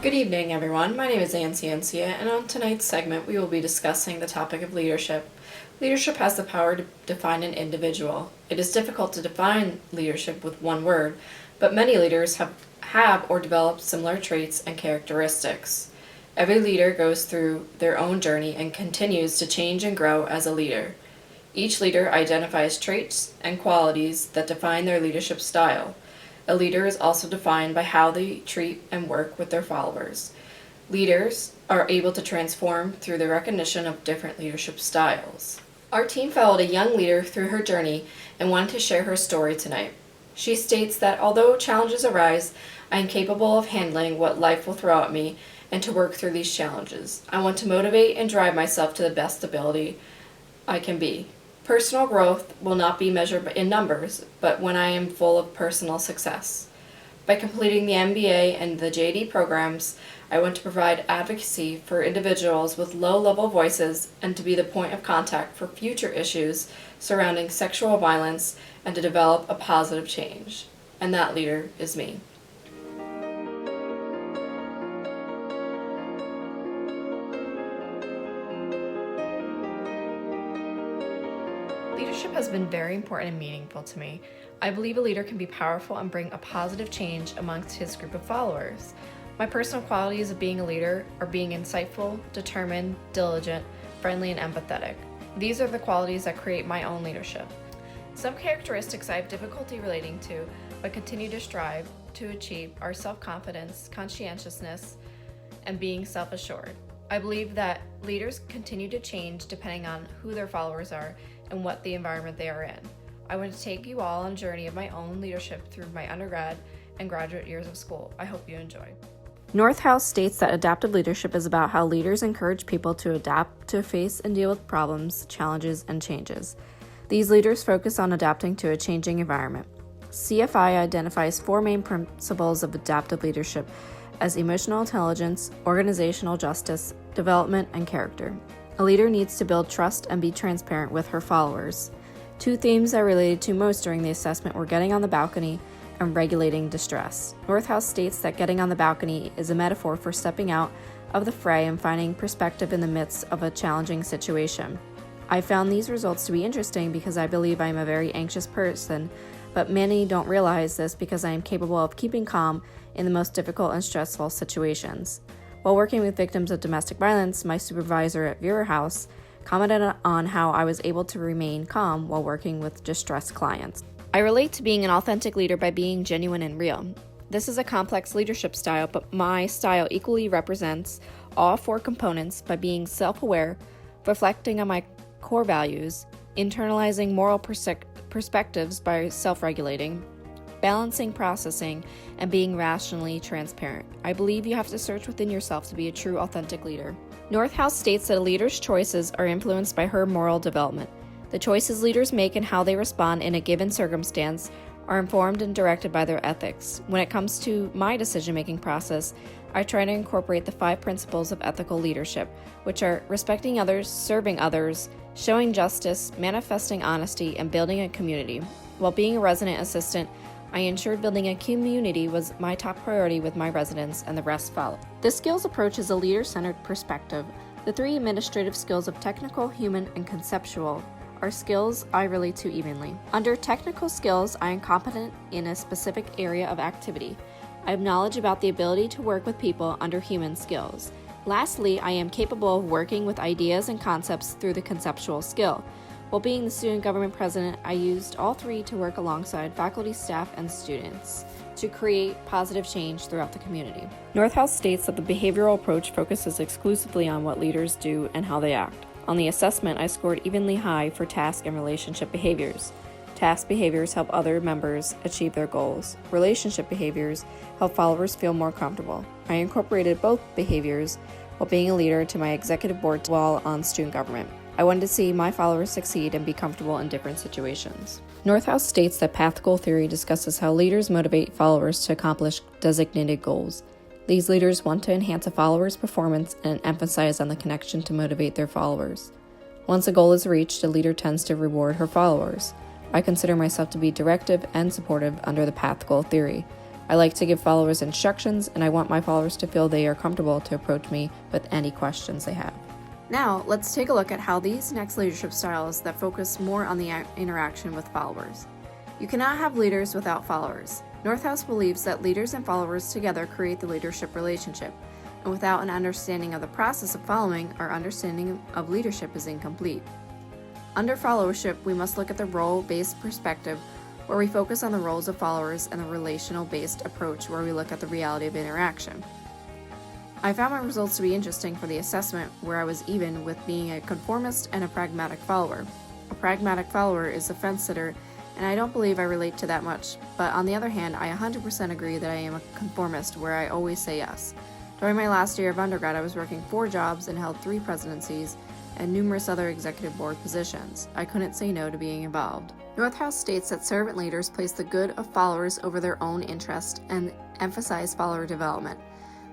Good evening, everyone. My name is Ann Ciancia, and on tonight's segment, we will be discussing the topic of leadership. Leadership has the power to define an individual. It is difficult to define leadership with one word, but many leaders have or develop similar traits and characteristics. Every leader goes through their own journey and continues to change and grow as a leader. Each leader identifies traits and qualities that define their leadership style. A leader is also defined by how they treat and work with their followers. Leaders are able to transform through the recognition of different leadership styles. Our team followed a young leader through her journey and wanted to share her story tonight. She states that although challenges arise, I am capable of handling what life will throw at me and to work through these challenges. I want to motivate and drive myself to the best ability I can be. Personal growth will not be measured in numbers, but when I am full of personal success. By completing the MBA and the JD programs, I want to provide advocacy for individuals with low-level voices and to be the point of contact for future issues surrounding sexual violence and to develop a positive change. And that leader is me. Leadership has been very important and meaningful to me. I believe a leader can be powerful and bring a positive change amongst his group of followers. My personal qualities of being a leader are being insightful, determined, diligent, friendly, and empathetic. These are the qualities that create my own leadership. Some characteristics I have difficulty relating to, but continue to strive to achieve, are self-confidence, conscientiousness, and being self-assured. I believe that leaders continue to change depending on who their followers are and what the environment they are in. I want to take you all on a journey of my own leadership through my undergrad and graduate years of school. I hope you enjoy. Northhouse states that adaptive leadership is about how leaders encourage people to adapt to face and deal with problems, challenges, and changes. These leaders focus on adapting to a changing environment. CFI identifies 4 main principles of adaptive leadership as emotional intelligence, organizational justice, development, and character. A leader needs to build trust and be transparent with her followers. 2 themes I related to most during the assessment were getting on the balcony and regulating distress. Northhouse states that getting on the balcony is a metaphor for stepping out of the fray and finding perspective in the midst of a challenging situation. I found these results to be interesting because I believe I am a very anxious person, but many don't realize this because I am capable of keeping calm in the most difficult and stressful situations. While working with victims of domestic violence, my supervisor at Vera House commented on how I was able to remain calm while working with distressed clients. I relate to being an authentic leader by being genuine and real. This is a complex leadership style, but my style equally represents all 4 components by being self-aware, reflecting on my core values, internalizing moral perspectives by self-regulating, balancing processing, and being rationally transparent. I believe you have to search within yourself to be a true, authentic leader. Northhouse states that a leader's choices are influenced by her moral development. The choices leaders make and how they respond in a given circumstance are informed and directed by their ethics. When it comes to my decision-making process, I try to incorporate the 5 principles of ethical leadership, which are respecting others, serving others, showing justice, manifesting honesty, and building a community. While being a resident assistant, I ensured building a community was my top priority with my residents, and the rest followed. The skills approach is a leader-centered perspective. The 3 administrative skills of technical, human, and conceptual are skills I relate to evenly. Under technical skills, I am competent in a specific area of activity. I have knowledge about the ability to work with people under human skills. Lastly, I am capable of working with ideas and concepts through the conceptual skill. While being the student government president, I used all 3 to work alongside faculty, staff, and students to create positive change throughout the community. Northhouse states that the behavioral approach focuses exclusively on what leaders do and how they act. On the assessment, I scored evenly high for task and relationship behaviors. Task behaviors help other members achieve their goals. Relationship behaviors help followers feel more comfortable. I incorporated both behaviors while being a leader to my executive board while on student government. I wanted to see my followers succeed and be comfortable in different situations. Northhouse states that path goal theory discusses how leaders motivate followers to accomplish designated goals. These leaders want to enhance a follower's performance and emphasize on the connection to motivate their followers. Once a goal is reached, a leader tends to reward her followers. I consider myself to be directive and supportive under the path goal theory. I like to give followers instructions, and I want my followers to feel they are comfortable to approach me with any questions they have. Now, let's take a look at how these next leadership styles that focus more on the interaction with followers. You cannot have leaders without followers. Northhouse believes that leaders and followers together create the leadership relationship, and without an understanding of the process of following, our understanding of leadership is incomplete. Under followership, we must look at the role-based perspective, where we focus on the roles of followers, and the relational-based approach, where we look at the reality of interaction. I found my results to be interesting for the assessment, where I was even with being a conformist and a pragmatic follower. A pragmatic follower is a fence sitter, and I don't believe I relate to that much, but on the other hand, I 100% agree that I am a conformist, where I always say yes. During my last year of undergrad, I was working 4 jobs and held 3 presidencies and numerous other executive board positions. I couldn't say no to being involved. Northhouse states that servant leaders place the good of followers over their own interest and emphasize follower development.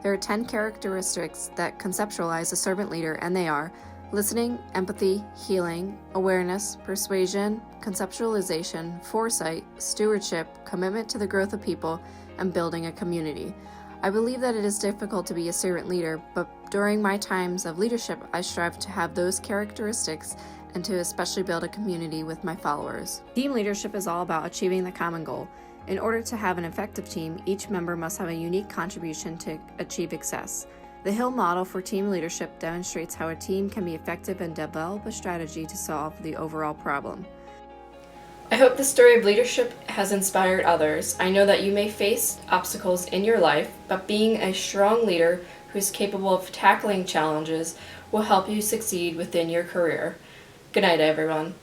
There are 10 characteristics that conceptualize a servant leader, and they are listening, empathy, healing, awareness, persuasion, conceptualization, foresight, stewardship, commitment to the growth of people, and building a community. I believe that it is difficult to be a servant leader, but during my times of leadership, I strive to have those characteristics and to especially build a community with my followers. Team leadership is all about achieving the common goal. In order to have an effective team, each member must have a unique contribution to achieve success. The Hill model for team leadership demonstrates how a team can be effective and develop a strategy to solve the overall problem. I hope the story of leadership has inspired others. I know that you may face obstacles in your life, but being a strong leader who is capable of tackling challenges will help you succeed within your career. Good night, everyone.